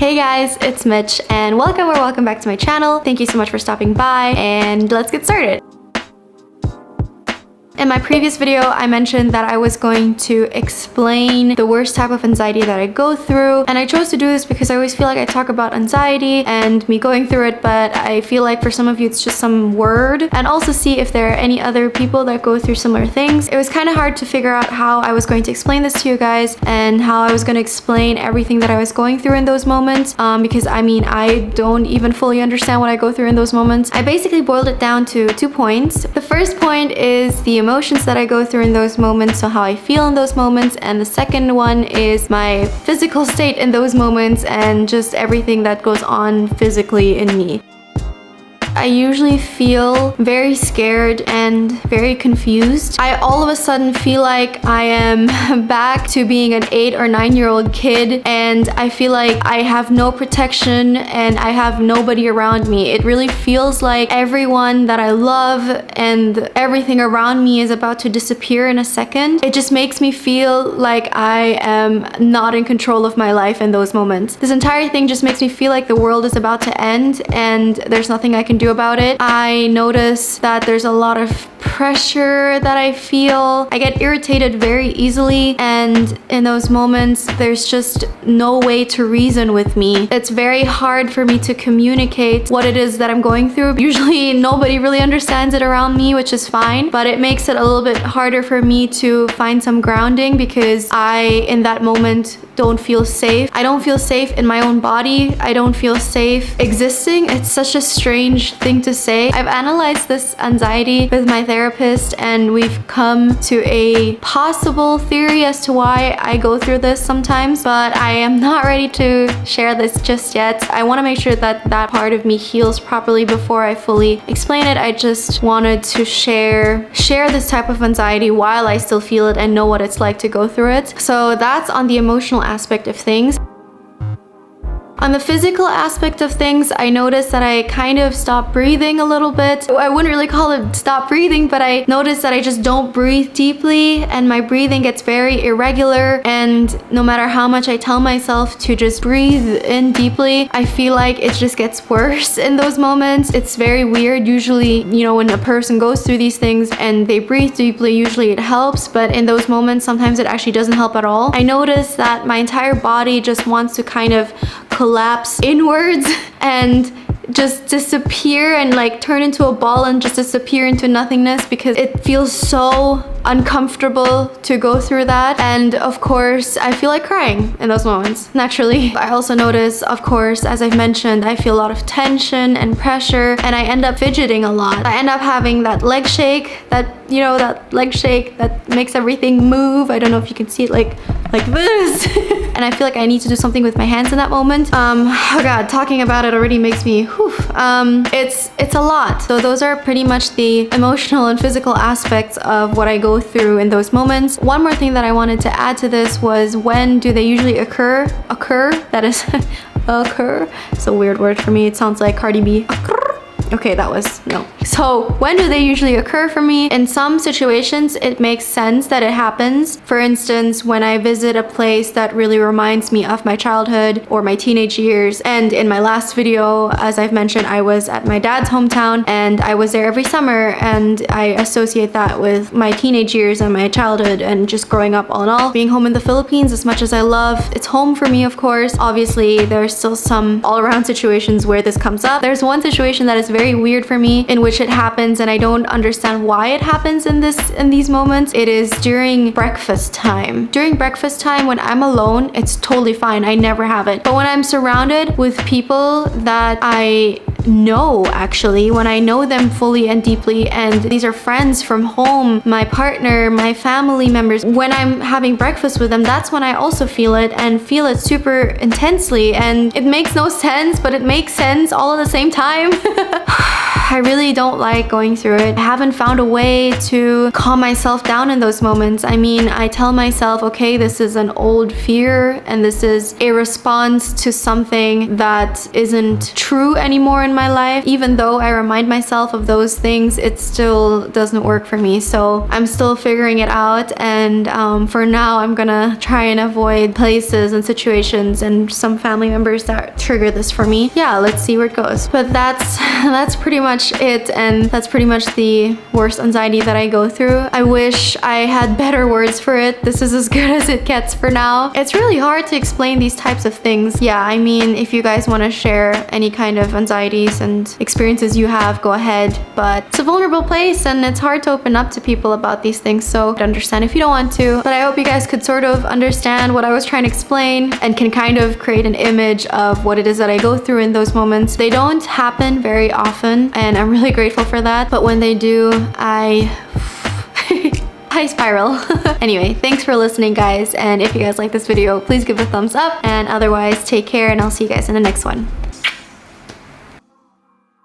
Hey guys, it's Mitch and welcome back to my channel. Thank you so much for stopping by and let's get started. In my previous video, I mentioned that I was going to explain the worst type of anxiety that I go through, and I chose to do this because I always feel like I talk about anxiety and me going through it, but I feel like for some of you it's just some word, and also see if there are any other people that go through similar things. It was kind of hard to figure out how I was going to explain this to you guys and how I was going to explain everything that I was going through in those moments, because I don't even fully understand what I go through in those moments. I basically boiled it down to 2 points. The first point is the emotions that I go through in those moments, so how I feel in those moments, and the second one is my physical state in those moments and just everything that goes on physically in me. I usually feel very scared and very confused. I all of a sudden feel like I am back to being an 8 or 9-year-old kid, and I feel like I have no protection and I have nobody around me. It really feels like everyone that I love and everything around me is about to disappear in a second. It just makes me feel like I am not in control of my life in those moments. This entire thing just makes me feel like the world is about to end and there's nothing I can do about it. I notice that there's a lot of pressure that I feel. I get irritated very easily, and in those moments there's just no way to reason with me. It's very hard for me to communicate what it is that I'm going through. Usually nobody really understands it around me, which is fine, but it makes it a little bit harder for me to find some grounding because I, in that moment, don't feel safe. I don't feel safe in my own body. I don't feel safe existing. It's such a strange thing to say. I've analyzed this anxiety with my therapist and we've come to a possible theory as to why I go through this sometimes, but I am not ready to share this just yet. I want to make sure that that part of me heals properly before I fully explain it. I just wanted to share this type of anxiety while I still feel it and know what it's like to go through it. So that's on the emotional aspect of things. On the physical aspect of things, I noticed that I kind of stopped breathing a little bit. I wouldn't really call it stop breathing, but I noticed that I just don't breathe deeply and my breathing gets very irregular, and no matter how much I tell myself to just breathe in deeply, I feel like it just gets worse in those moments. It's very weird. Usually, when a person goes through these things and they breathe deeply, usually it helps, but in those moments, sometimes it actually doesn't help at all. I noticed that my entire body just wants to kind of collapse inwards and just disappear and like turn into a ball and just disappear into nothingness because it feels so uncomfortable to go through that. And of course, I feel like crying in those moments, naturally. I also notice, of course, as I've mentioned, I feel a lot of tension and pressure, and I end up fidgeting a lot. I end up having that leg shake, that leg shake that makes everything move. I don't know if you can see it like this. And I feel like I need to do something with my hands in that moment. Oh God, talking about it already makes me, it's a lot. So those are pretty much the emotional and physical aspects of what I go through in those moments. One more thing that I wanted to add to this was, when do they usually occur? That is occur. It's a weird word for me. It sounds like Cardi B. Okay, no. So when do they usually occur for me? In some situations, it makes sense that it happens. For instance, when I visit a place that really reminds me of my childhood or my teenage years. And in my last video, as I've mentioned, I was at my dad's hometown and I was there every summer, and I associate that with my teenage years and my childhood and just growing up all in all. Being home in the Philippines, as much as I love, it's home for me, of course. Obviously, there's still some all-around situations where this comes up. There's one situation that is very weird for me in which it happens, and I don't understand why it happens in these moments. It is during breakfast time. During breakfast time, when I'm alone, it's totally fine. I never have it. But when I'm surrounded with people that I know, actually, when I know them fully and deeply, and these are friends from home, my partner, my family members, when I'm having breakfast with them, that's when I also feel it, and feel it super intensely. And it makes no sense, but it makes sense all at the same time. I really don't like going through it. I haven't found a way to calm myself down in those moments. I mean, I tell myself, okay, this is an old fear and this is a response to something that isn't true anymore in my life. Even though I remind myself of those things, it still doesn't work for me. So I'm still figuring it out, and for now I'm gonna try and avoid places and situations and some family members that trigger this for me. Yeah, let's see where it goes. But that's pretty much it, and that's pretty much the worst anxiety that I go through. I wish I had better words for it. This is as good as it gets for now. It's really hard to explain these types of things. Yeah, I mean, if you guys want to share any kind of anxieties and experiences you have, go ahead. But it's a vulnerable place and it's hard to open up to people about these things, so I understand if you don't want to. But I hope you guys could sort of understand what I was trying to explain and can kind of create an image of what it is that I go through in those moments. They don't happen very often, and I'm really grateful for that. But when they do, I spiral. Anyway, thanks for listening, guys. And if you guys like this video, please give it a thumbs up. And otherwise, take care, and I'll see you guys in the next one.